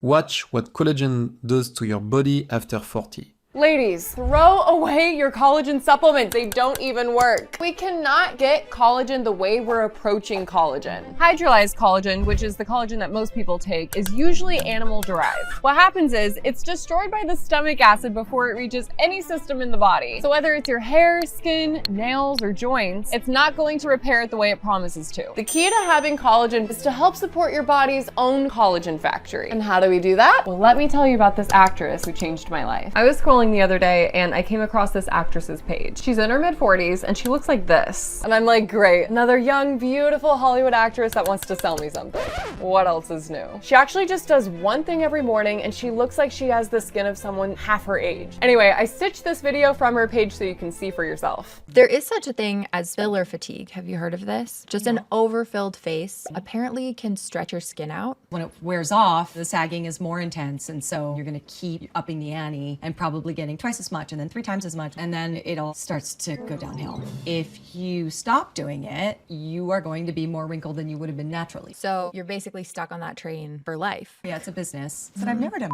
Watch what collagen does to your body after 40. Ladies, throw away your collagen supplements. They don't even work. We cannot get collagen the way we're approaching collagen. Hydrolyzed collagen, which is the collagen that most people take, is usually animal derived. What happens is it's destroyed by the stomach acid before it reaches any system in the body. So whether it's your hair, skin, nails, or joints, it's not going to repair it the way it promises to. The key to having collagen is to help support your body's own collagen factory. And how do we do that? Well, let me tell you about this actress who changed my life. I was scrolling the other day and I came across this actress's page. She's in her mid-40s and she looks like this. And I'm like, great, another young, beautiful Hollywood actress that wants to sell me something. What else is new? She actually just does one thing every morning and she looks like she has the skin of someone half her age. Anyway, I stitched this video from her page so you can see for yourself. There is such a thing as filler fatigue. Have you heard of this? Just an overfilled face apparently can stretch your skin out. When it wears off, the sagging is more intense, and so you're gonna keep upping the ante and probably getting twice as much and then 3 times as much, and then it all starts to go downhill. If you stop doing it, you are going to be more wrinkled than you would have been naturally. So you're basically stuck on that train for life. Yeah, it's a business, but I've never done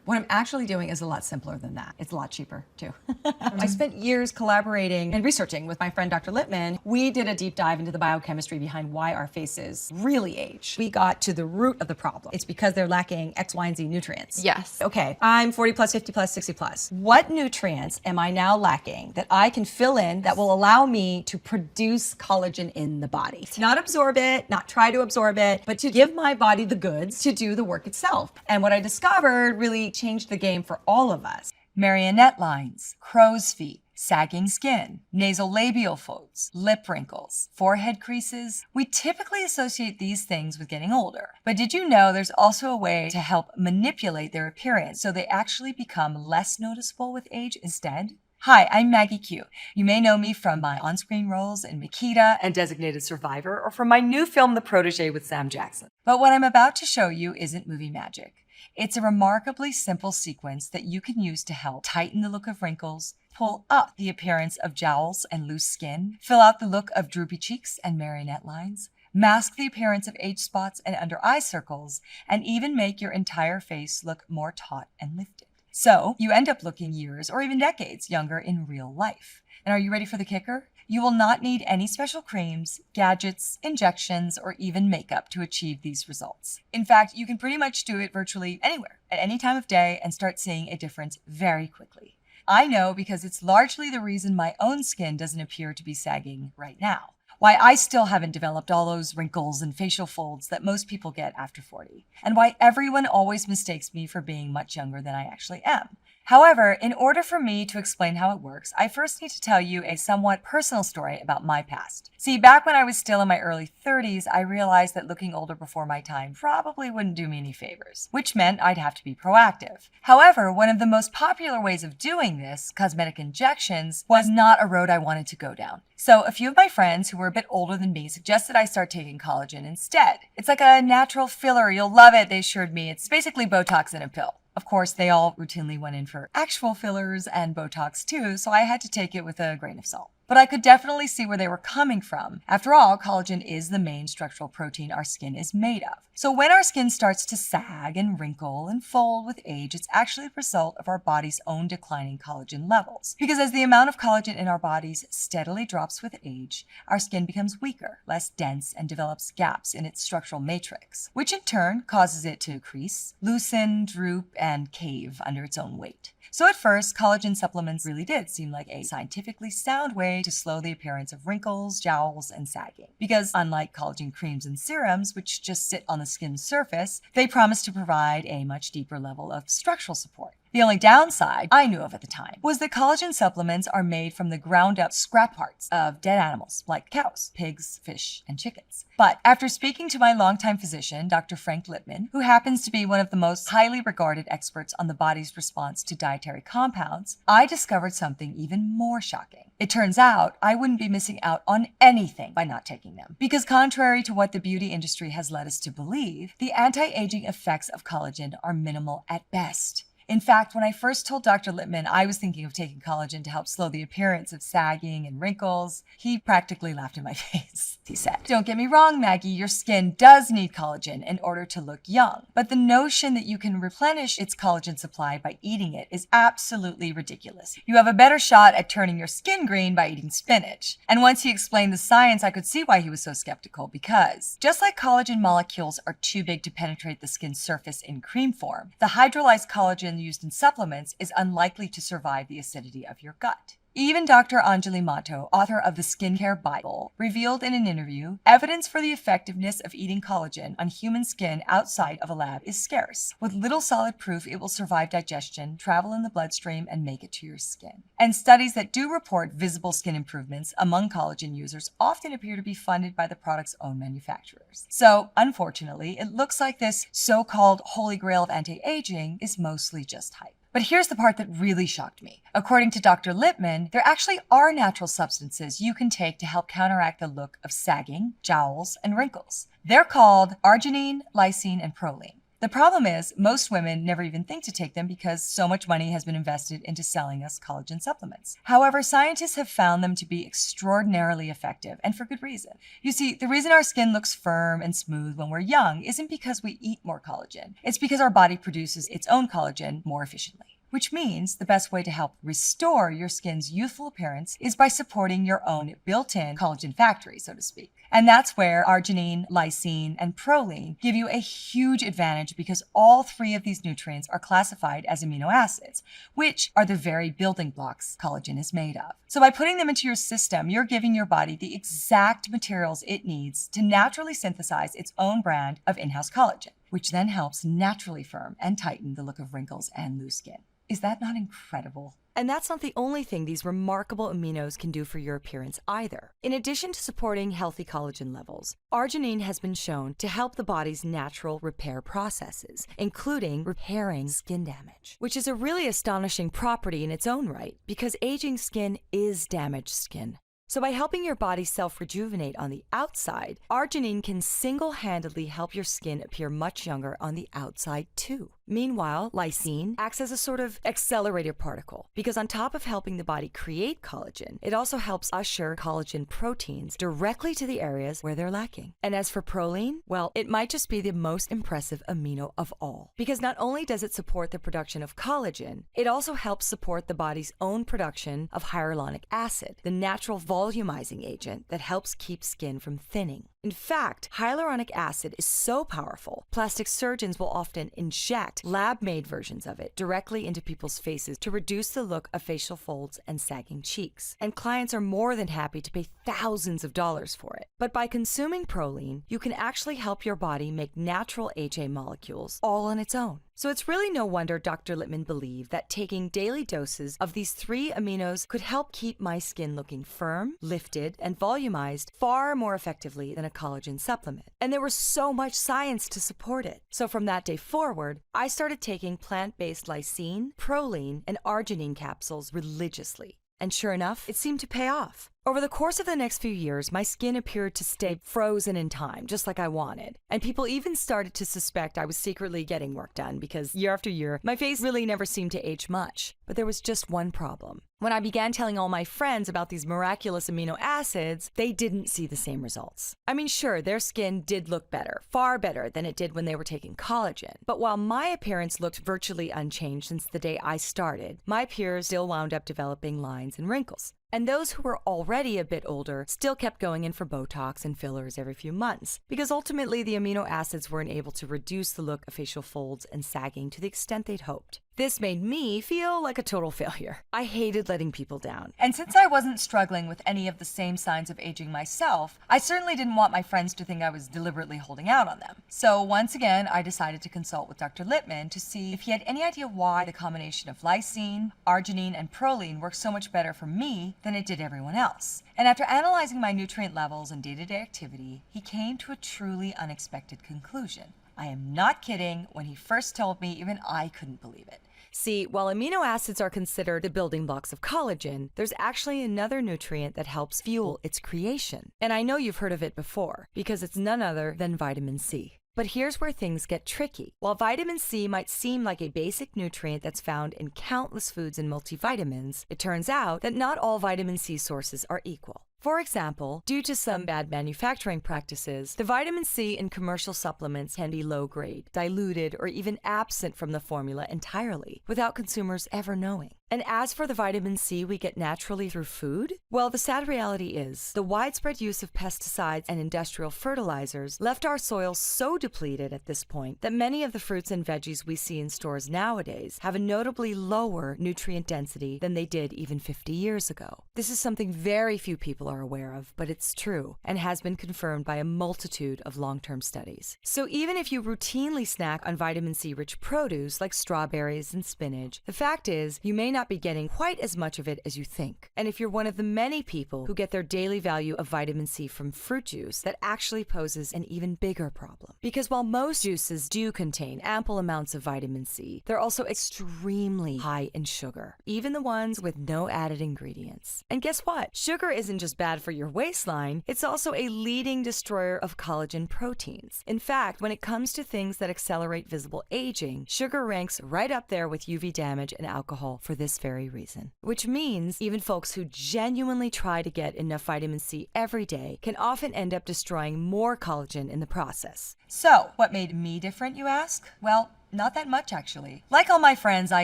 What I'm actually doing is a lot simpler than that. It's a lot cheaper too. I spent years collaborating and researching with my friend Dr. Lippman. We did a deep dive into the biochemistry behind why our faces really age. We got to the root of the problem. It's because they're lacking X, Y, and Z nutrients. Yes. Okay, I'm 40 plus, 50 plus, 60 plus. What nutrients am I now lacking that I can fill in that will allow me to produce collagen in the body? Not absorb it, not try to absorb it, but to give my body the goods to do the work itself. And what I discovered really changed the game for all of us. Marionette lines, crow's feet, sagging skin, nasolabial folds, lip wrinkles, forehead creases. We typically associate these things with getting older. But did you know there's also a way to help manipulate their appearance so they actually become less noticeable with age instead? Hi, I'm Maggie Q. You may know me from my on-screen roles in Makita and Designated Survivor, or from my new film, The Protégé with Sam Jackson. But what I'm about to show you isn't movie magic. It's a remarkably simple sequence that you can use to help tighten the look of wrinkles, pull up the appearance of jowls and loose skin, fill out the look of droopy cheeks and marionette lines, mask the appearance of age spots and under eye circles, and even make your entire face look more taut and lifted. So you end up looking years or even decades younger in real life. And are you ready for the kicker? You will not need any special creams, gadgets, injections, or even makeup to achieve these results. In fact, you can pretty much do it virtually anywhere, at any time of day, and start seeing a difference very quickly. I know because it's largely the reason my own skin doesn't appear to be sagging right now. Why I still haven't developed all those wrinkles and facial folds that most people get after 40, and why everyone always mistakes me for being much younger than I actually am. However, in order for me to explain how it works, I first need to tell you a somewhat personal story about my past. See, back when I was still in my early 30s, I realized that looking older before my time probably wouldn't do me any favors, which meant I'd have to be proactive. However, one of the most popular ways of doing this, cosmetic injections, was not a road I wanted to go down. So a few of my friends who were a bit older than me suggested I start taking collagen instead. It's like a natural filler. You'll love it, they assured me. It's basically Botox in a pill. Of course, they all routinely went in for actual fillers and Botox too, so I had to take it with a grain of salt. But I could definitely see where they were coming from. After all, collagen is the main structural protein our skin is made of. So when our skin starts to sag and wrinkle and fold with age, it's actually the result of our body's own declining collagen levels. Because as the amount of collagen in our bodies steadily drops with age, our skin becomes weaker, less dense, and develops gaps in its structural matrix, which in turn causes it to crease, loosen, droop, and cave under its own weight. So at first, collagen supplements really did seem like a scientifically sound way to slow the appearance of wrinkles, jowls, and sagging. Because unlike collagen creams and serums, which just sit on the skin's surface, they promise to provide a much deeper level of structural support. The only downside I knew of at the time was that collagen supplements are made from the ground up scrap parts of dead animals like cows, pigs, fish, and chickens. But after speaking to my longtime physician, Dr. Frank Lippman, who happens to be one of the most highly regarded experts on the body's response to dietary compounds, I discovered something even more shocking. It turns out I wouldn't be missing out on anything by not taking them. Because contrary to what the beauty industry has led us to believe, the anti-aging effects of collagen are minimal at best. In fact, when I first told Dr. Lippman I was thinking of taking collagen to help slow the appearance of sagging and wrinkles, he practically laughed in my face. He said, "Don't get me wrong, Maggie, your skin does need collagen in order to look young, but the notion that you can replenish its collagen supply by eating it is absolutely ridiculous. You have a better shot at turning your skin green by eating spinach." And once he explained the science, I could see why he was so skeptical, because just like collagen molecules are too big to penetrate the skin's surface in cream form, the hydrolyzed collagen used in supplements is unlikely to survive the acidity of your gut. Even Dr. Anjali Mato, author of the Skincare Bible, revealed in an interview, evidence for the effectiveness of eating collagen on human skin outside of a lab is scarce, with little solid proof it will survive digestion, travel in the bloodstream, and make it to your skin. And studies that do report visible skin improvements among collagen users often appear to be funded by the product's own manufacturers. So, unfortunately, it looks like this so-called holy grail of anti-aging is mostly just hype. But here's the part that really shocked me. According to Dr. Lippman, there actually are natural substances you can take to help counteract the look of sagging, jowls, and wrinkles. They're called arginine, lysine, and proline. The problem is, most women never even think to take them because so much money has been invested into selling us collagen supplements. However, scientists have found them to be extraordinarily effective, and for good reason. You see, the reason our skin looks firm and smooth when we're young isn't because we eat more collagen. It's because our body produces its own collagen more efficiently. Which means the best way to help restore your skin's youthful appearance is by supporting your own built-in collagen factory, so to speak. And that's where arginine, lysine, and proline give you a huge advantage because all three of these nutrients are classified as amino acids, which are the very building blocks collagen is made of. So by putting them into your system, you're giving your body the exact materials it needs to naturally synthesize its own brand of in-house collagen, which then helps naturally firm and tighten the look of wrinkles and loose skin. Is that not incredible? And that's not the only thing these remarkable aminos can do for your appearance either. In addition to supporting healthy collagen levels, arginine has been shown to help the body's natural repair processes, including repairing skin damage, which is a really astonishing property in its own right because aging skin is damaged skin. So by helping your body self-rejuvenate on the outside, arginine can single-handedly help your skin appear much younger on the outside too. Meanwhile, lysine acts as a sort of accelerator particle because on top of helping the body create collagen, it also helps usher collagen proteins directly to the areas where they're lacking. And as for proline, well, it might just be the most impressive amino of all because not only does it support the production of collagen, it also helps support the body's own production of hyaluronic acid, the natural volumizing agent that helps keep skin from thinning. In fact, hyaluronic acid is so powerful, plastic surgeons will often inject lab-made versions of it directly into people's faces to reduce the look of facial folds and sagging cheeks. And clients are more than happy to pay thousands of dollars for it. But by consuming proline, you can actually help your body make natural HA molecules all on its own. So it's really no wonder Dr. Lippman believed that taking daily doses of these three aminos could help keep my skin looking firm, lifted, and volumized far more effectively than a collagen supplement. And there was so much science to support it. So from that day forward, I started taking plant-based lysine, proline, and arginine capsules religiously. And sure enough, it seemed to pay off. Over the course of the next few years, my skin appeared to stay frozen in time, just like I wanted. And people even started to suspect I was secretly getting work done because year after year, my face really never seemed to age much. But there was just one problem. When I began telling all my friends about these miraculous amino acids, they didn't see the same results. I mean, sure, their skin did look better, far better than it did when they were taking collagen. But while my appearance looked virtually unchanged since the day I started, my peers still wound up developing lines and wrinkles. And those who were already a bit older still kept going in for Botox and fillers every few months, because ultimately the amino acids weren't able to reduce the look of facial folds and sagging to the extent they'd hoped. This made me feel like a total failure. I hated letting people down. And since I wasn't struggling with any of the same signs of aging myself, I certainly didn't want my friends to think I was deliberately holding out on them. So once again, I decided to consult with Dr. Lippman to see if he had any idea why the combination of lysine, arginine, and proline worked so much better for me than it did everyone else. And after analyzing my nutrient levels and day-to-day activity, he came to a truly unexpected conclusion. I am not kidding. When he first told me, even I couldn't believe it. See, while amino acids are considered the building blocks of collagen, there's actually another nutrient that helps fuel its creation. And I know you've heard of it before, because it's none other than vitamin C. But here's where things get tricky. While vitamin C might seem like a basic nutrient that's found in countless foods and multivitamins, it turns out that not all vitamin C sources are equal. For example, due to some bad manufacturing practices, the vitamin C in commercial supplements can be low grade, diluted, or even absent from the formula entirely, without consumers ever knowing. And as for the vitamin C we get naturally through food, well, the sad reality is the widespread use of pesticides and industrial fertilizers left our soils so depleted at this point that many of the fruits and veggies we see in stores nowadays have a notably lower nutrient density than they did even 50 years ago. This is something very few people are aware of, but it's true and has been confirmed by a multitude of long-term studies. So even if you routinely snack on vitamin C-rich produce like strawberries and spinach, the fact is you may not be getting quite as much of it as you think. And if you're one of the many people who get their daily value of vitamin C from fruit juice, that actually poses an even bigger problem. Because while most juices do contain ample amounts of vitamin C, they're also extremely high in sugar, even the ones with no added ingredients. And guess what? Sugar isn't just bad for your waistline, it's also a leading destroyer of collagen proteins. In fact, when it comes to things that accelerate visible aging, sugar ranks right up there with UV damage and alcohol for this very reason. Which means even folks who genuinely try to get enough vitamin C every day can often end up destroying more collagen in the process. So, what made me different, you ask? Well, not that much, actually. Like all my friends, I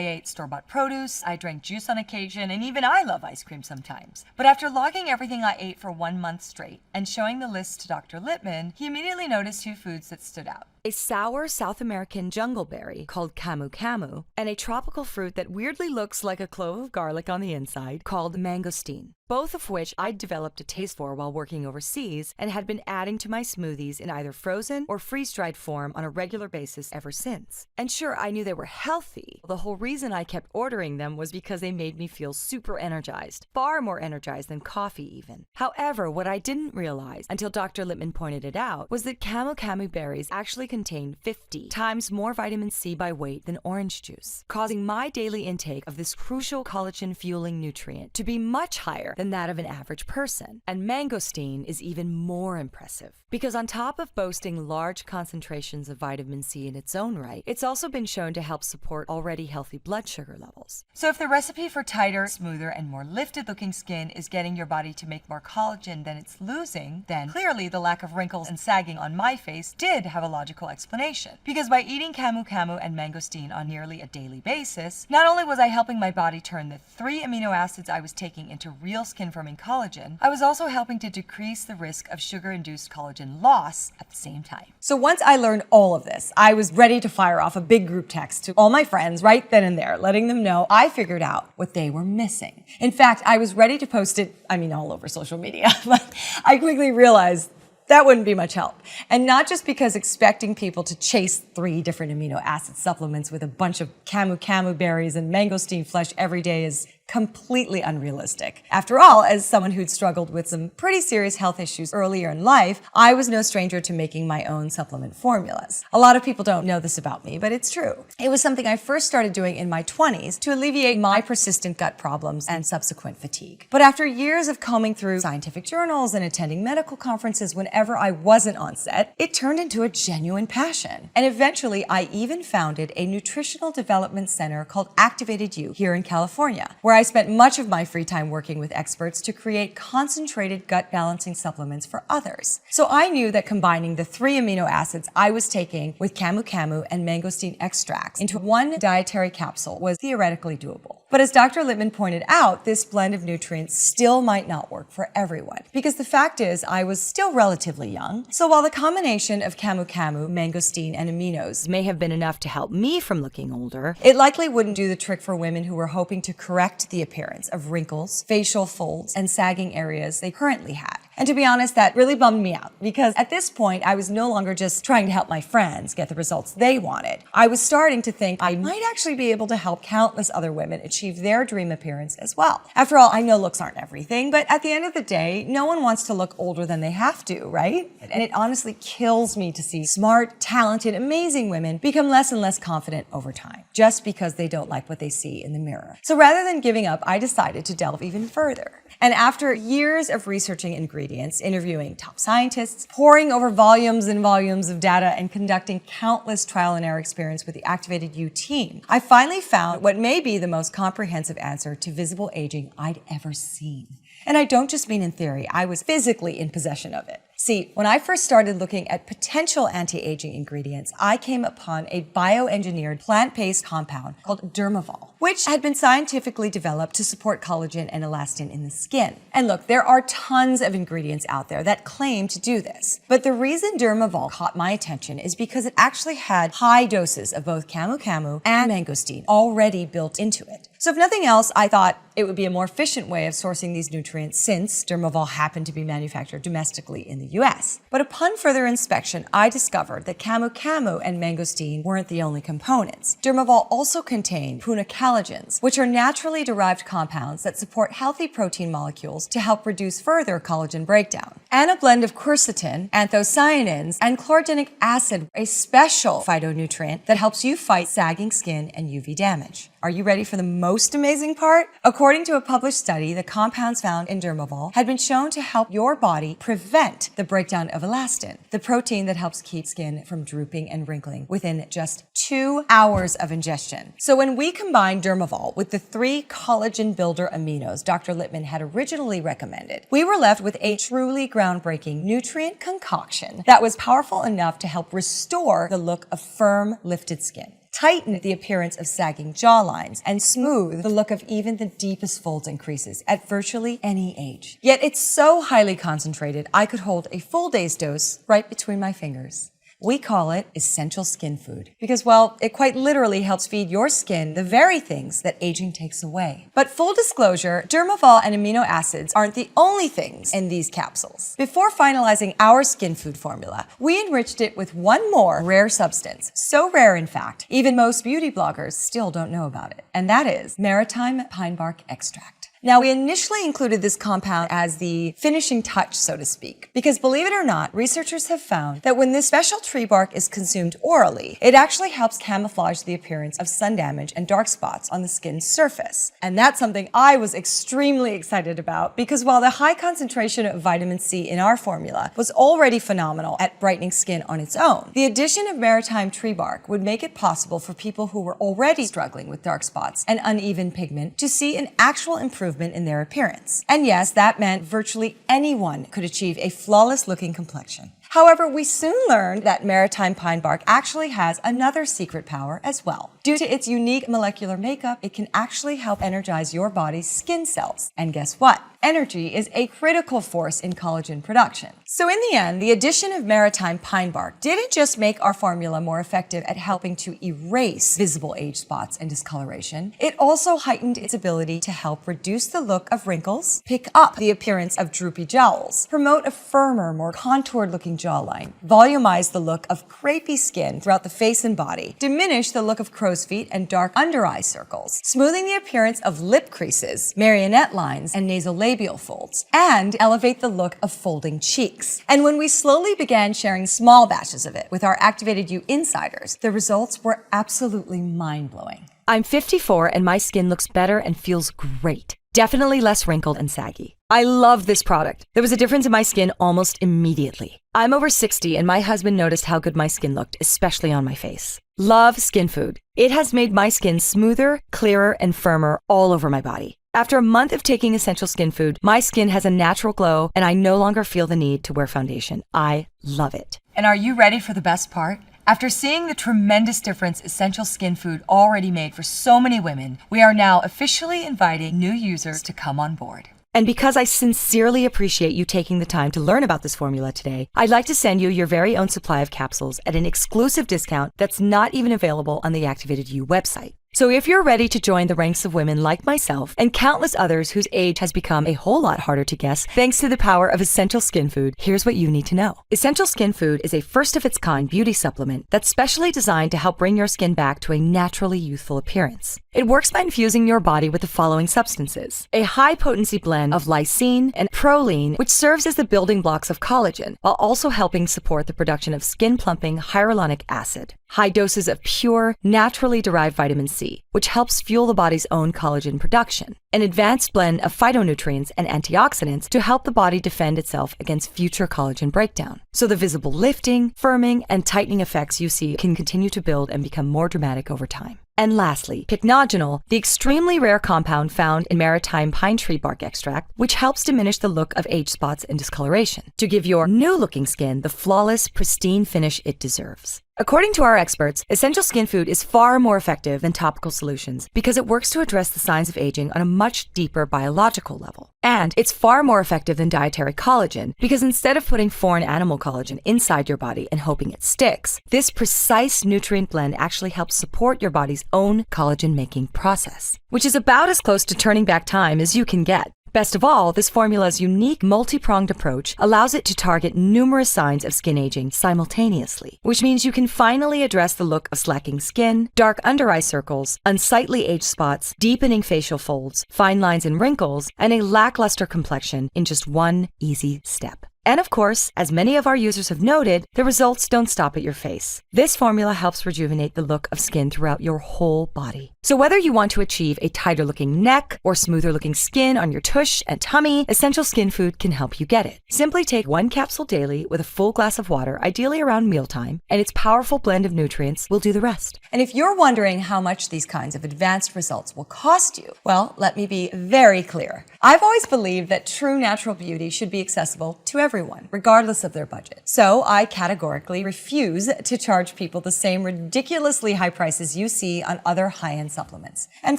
ate store-bought produce, I drank juice on occasion, and even I love ice cream sometimes. But after logging everything I ate for 1 month straight and showing the list to Dr. Lippman, he immediately noticed 2 foods that stood out. A sour South American jungleberry called camu camu, and a tropical fruit that weirdly looks like a clove of garlic on the inside called mangosteen. Both of which I'd developed a taste for while working overseas and had been adding to my smoothies in either frozen or freeze-dried form on a regular basis ever since. And sure, I knew they were healthy. The whole reason I kept ordering them was because they made me feel super energized, far more energized than coffee even. However, what I didn't realize until Dr. Lippman pointed it out was that camu camu berries actually contain 50 times more vitamin C by weight than orange juice, causing my daily intake of this crucial collagen-fueling nutrient to be much higher than that of an average person. And mangosteen is even more impressive, because on top of boasting large concentrations of vitamin C in its own right, it's also been shown to help support already healthy blood sugar levels. So if the recipe for tighter, smoother, and more lifted-looking skin is getting your body to make more collagen than it's losing, then clearly the lack of wrinkles and sagging on my face did have a logical explanation. Because by eating camu camu and mangosteen on nearly a daily basis, not only was I helping my body turn the 3 amino acids I was taking into real skin-firming collagen, I was also helping to decrease the risk of sugar-induced collagen loss at the same time. So once I learned all of this, I was ready to fire off a big group text to all my friends right then and there, letting them know I figured out what they were missing. In fact, I was ready to post it, all over social media, but I quickly realized that wouldn't be much help. And not just because expecting people to chase 3 different amino acid supplements with a bunch of camu camu berries and mangosteen flesh every day is completely unrealistic. After all, as someone who'd struggled with some pretty serious health issues earlier in life, I was no stranger to making my own supplement formulas. A lot of people don't know this about me, but it's true. It was something I first started doing in my 20s to alleviate my persistent gut problems and subsequent fatigue. But after years of combing through scientific journals and attending medical conferences whenever I wasn't on set, it turned into a genuine passion. And eventually, I even founded a nutritional development center called Activated You here in California, where I spent much of my free time working with experts to create concentrated gut balancing supplements for others. So I knew that combining the 3 amino acids I was taking with camu camu and mangosteen extracts into one dietary capsule was theoretically doable. But as Dr. Lippman pointed out, this blend of nutrients still might not work for everyone, because the fact is I was still relatively young. So while the combination of camu camu, mangosteen, and aminos May have been enough to help me from looking older, it likely wouldn't do the trick for women who were hoping to correct the appearance of wrinkles, facial folds, and sagging areas they currently had. And to be honest, that really bummed me out, because at this point, I was no longer just trying to help my friends get the results they wanted. I was starting to think I might actually be able to help countless other women achieve their dream appearance as well. After all, I know looks aren't everything, but at the end of the day, no one wants to look older than they have to, right? And it honestly kills me to see smart, talented, amazing women become less and less confident over time, just because they don't like what they see in the mirror. So rather than giving up, I decided to delve even further. And after years of researching ingredients, ingredients, interviewing top scientists, poring over volumes and volumes of data, and conducting countless trial and error experiments with the Activated U team, I finally found what may be the most comprehensive answer to visible aging I'd ever seen. And I don't just mean in theory, I was physically in possession of it. See, when I first started looking at potential anti-aging ingredients, I came upon a bioengineered plant-based compound called Dermavol, which had been scientifically developed to support collagen and elastin in the skin. And look, there are tons of ingredients out there that claim to do this. But the reason Dermavol caught my attention is because it actually had high doses of both camu-camu and mangosteen already built into it. So if nothing else, I thought it would be a more efficient way of sourcing these nutrients since Dermavol happened to be manufactured domestically in the US. But upon further inspection, I discovered that camu-camu and mangosteen weren't the only components. Dermavol also contained punicalagins, which are naturally derived compounds that support healthy protein molecules to help reduce further collagen breakdown, and a blend of quercetin, anthocyanins, and chlorogenic acid, a special phytonutrient that helps you fight sagging skin and UV damage. Are you ready for the most amazing part? According to a published study, the compounds found in Dermavol had been shown to help your body prevent the breakdown of elastin, the protein that helps keep skin from drooping and wrinkling, within just 2 hours of ingestion. So when we combine Dermavol with the 3 collagen builder aminos Dr. Lippmann had originally recommended, we were left with a truly groundbreaking nutrient concoction that was powerful enough to help restore the look of firm, lifted skin, tighten the appearance of sagging jawlines, and smooth the look of even the deepest folds and creases at virtually any age. Yet it's so highly concentrated, I could hold a full day's dose right between my fingers. We call it essential skin food because, well, it quite literally helps feed your skin the very things that aging takes away. But full disclosure, Dermavol and amino acids aren't the only things in these capsules. Before finalizing our skin food formula, we enriched it with one more rare substance. So rare, in fact, even most beauty bloggers still don't know about it. And that is maritime pine bark extract. Now, we initially included this compound as the finishing touch, so to speak, because believe it or not, researchers have found that when this special tree bark is consumed orally, it actually helps camouflage the appearance of sun damage and dark spots on the skin's surface. And that's something I was extremely excited about because while the high concentration of vitamin C in our formula was already phenomenal at brightening skin on its own, the addition of maritime tree bark would make it possible for people who were already struggling with dark spots and uneven pigment to see an actual improvement in their appearance. And yes, that meant virtually anyone could achieve a flawless looking complexion. However, we soon learned that maritime pine bark actually has another secret power as well. Due to its unique molecular makeup, it can actually help energize your body's skin cells. And guess what? Energy is a critical force in collagen production. So in the end, the addition of maritime pine bark didn't just make our formula more effective at helping to erase visible age spots and discoloration, it also heightened its ability to help reduce the look of wrinkles, pick up the appearance of droopy jowls, promote a firmer, more contoured looking jawline, volumize the look of crepey skin throughout the face and body, diminish the look of crow's feet and dark under eye circles, smoothing the appearance of lip creases, marionette lines, and nasolabial folds, and elevate the look of folding cheeks. And when we slowly began sharing small batches of it with our Activated U insiders, the results were absolutely mind-blowing. I'm 54 and my skin looks better and feels great. Definitely less wrinkled and saggy. I love this product. There was a difference in my skin almost immediately. I'm over 60 and my husband noticed how good my skin looked, especially on my face. Love Skin Food. It has made my skin smoother, clearer, and firmer all over my body. After a month of taking Essential Skin Food, my skin has a natural glow and I no longer feel the need to wear foundation. I love it. And are you ready for the best part? After seeing the tremendous difference Essential Skin Food already made for so many women, we are now officially inviting new users to come on board. And because I sincerely appreciate you taking the time to learn about this formula today, I'd like to send you your very own supply of capsules at an exclusive discount that's not even available on the Activated U website. So if you're ready to join the ranks of women like myself and countless others whose age has become a whole lot harder to guess thanks to the power of Essential Skin Food, here's what you need to know. Essential Skin Food is a first-of-its-kind beauty supplement that's specially designed to help bring your skin back to a naturally youthful appearance. It works by infusing your body with the following substances: a high-potency blend of lysine and proline, which serves as the building blocks of collagen, while also helping support the production of skin-plumping hyaluronic acid. High doses of pure, naturally derived vitamin C, C, which helps fuel the body's own collagen production, an advanced blend of phytonutrients and antioxidants to help the body defend itself against future collagen breakdown. So the visible lifting, firming, and tightening effects you see can continue to build and become more dramatic over time. And lastly, pycnogenol, the extremely rare compound found in maritime pine tree bark extract, which helps diminish the look of age spots and discoloration to give your new-looking skin the flawless, pristine finish it deserves. According to our experts, essential skin food is far more effective than topical solutions because it works to address the signs of aging on a much deeper biological level. And it's far more effective than dietary collagen because instead of putting foreign animal collagen inside your body and hoping it sticks, this precise nutrient blend actually helps support your body's own collagen-making process, which is about as close to turning back time as you can get. Best of all, this formula's unique multi-pronged approach allows it to target numerous signs of skin aging simultaneously, which means you can finally address the look of slacking skin, dark under-eye circles, unsightly age spots, deepening facial folds, fine lines and wrinkles, and a lackluster complexion in just one easy step. And of course, as many of our users have noted, the results don't stop at your face. This formula helps rejuvenate the look of skin throughout your whole body. So whether you want to achieve a tighter looking neck or smoother looking skin on your tush and tummy, Essential Skin Food can help you get it. Simply take 1 capsule daily with a full glass of water, ideally around mealtime, and its powerful blend of nutrients will do the rest. And if you're wondering how much these kinds of advanced results will cost you, well, let me be very clear. I've always believed that true natural beauty should be accessible to everyone, regardless of their budget. So I categorically refuse to charge people the same ridiculously high prices you see on other high-end supplements. And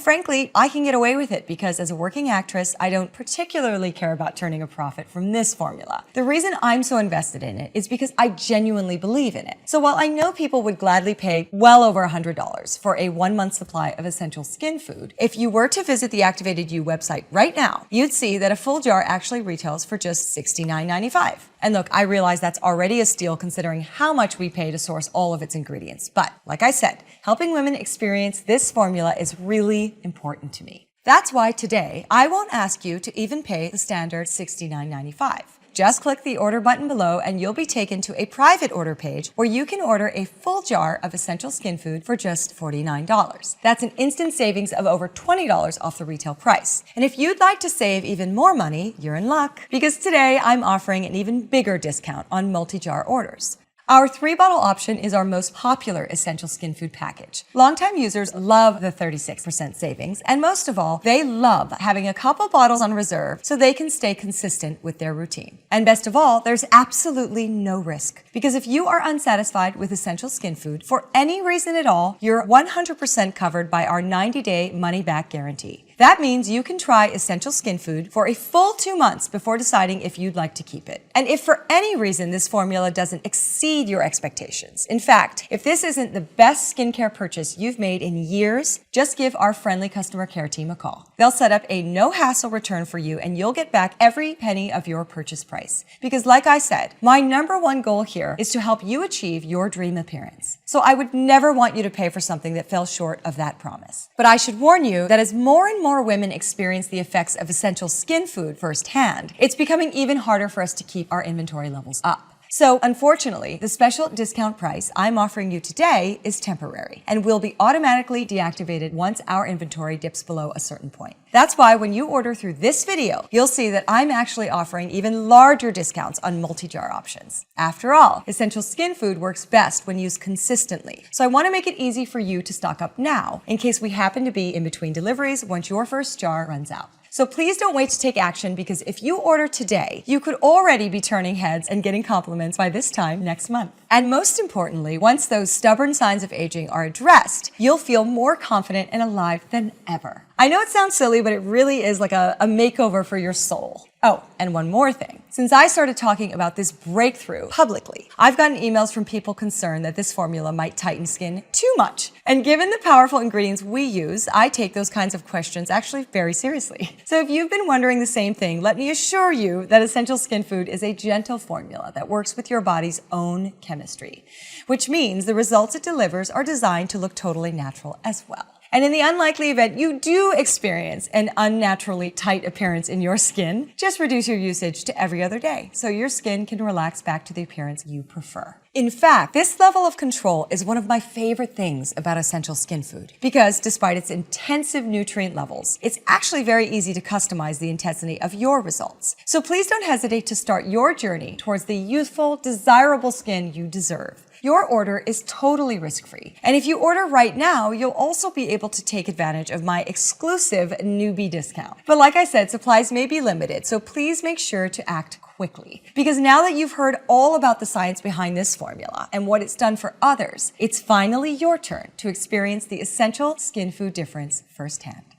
frankly, I can get away with it because as a working actress, I don't particularly care about turning a profit from this formula. The reason I'm so invested in it is because I genuinely believe in it. So while I know people would gladly pay well over $100 for a 1-month supply of Essential Skin Food, if you were to visit the Activated You website right now, you'd see that a full jar actually retails for just $69.95. And look, I realize that's already a steal considering how much we pay to source all of its ingredients. But like I said, helping women experience this formula is really important to me. That's why today, I won't ask you to even pay the standard $69.95. Just click the order button below and you'll be taken to a private order page where you can order a full jar of Essential Skin Food for just $49. That's an instant savings of over $20 off the retail price. And if you'd like to save even more money, you're in luck because today I'm offering an even bigger discount on multi-jar orders. Our 3-bottle option is our most popular Essential Skin Food package. Longtime users love the 36% savings, and most of all, they love having a couple bottles on reserve so they can stay consistent with their routine. And best of all, there's absolutely no risk. Because if you are unsatisfied with Essential Skin Food for any reason at all, you're 100% covered by our 90-day money-back guarantee. That means you can try Essential Skin Food for a full 2 months before deciding if you'd like to keep it. And if for any reason this formula doesn't exceed your expectations, in fact, if this isn't the best skincare purchase you've made in years, just give our friendly customer care team a call. They'll set up a no-hassle return for you and you'll get back every penny of your purchase price. Because like I said, my #1 goal here is to help you achieve your dream appearance. So I would never want you to pay for something that fell short of that promise. But I should warn you that as more and more women experience the effects of Essential Skin Food firsthand, it's becoming even harder for us to keep our inventory levels up. So unfortunately, the special discount price I'm offering you today is temporary and will be automatically deactivated once our inventory dips below a certain point. That's why when you order through this video, you'll see that I'm actually offering even larger discounts on multi-jar options. After all, Essential Skin Food works best when used consistently. So I want to make it easy for you to stock up now in case we happen to be in between deliveries once your first jar runs out. So please don't wait to take action because if you order today, you could already be turning heads and getting compliments by this time next month. And most importantly, once those stubborn signs of aging are addressed, you'll feel more confident and alive than ever. I know it sounds silly, but it really is like a makeover for your soul. Oh, and one more thing. Since I started talking about this breakthrough publicly, I've gotten emails from people concerned that this formula might tighten skin too much. And given the powerful ingredients we use, I take those kinds of questions actually very seriously. So if you've been wondering the same thing, let me assure you that Essential Skin Food is a gentle formula that works with your body's own chemistry, which means the results it delivers are designed to look totally natural as well. And in the unlikely event you do experience an unnaturally tight appearance in your skin, just reduce your usage to every other day so your skin can relax back to the appearance you prefer. In fact, this level of control is one of my favorite things about essential skin food because despite its intensive nutrient levels, it's actually very easy to customize the intensity of your results. So please don't hesitate to start your journey towards the youthful, desirable skin you deserve. Your order is totally risk-free. And if you order right now, you'll also be able to take advantage of my exclusive newbie discount. But like I said, supplies may be limited, so please make sure to act quickly. Because now that you've heard all about the science behind this formula and what it's done for others, it's finally your turn to experience the essential skin food difference firsthand.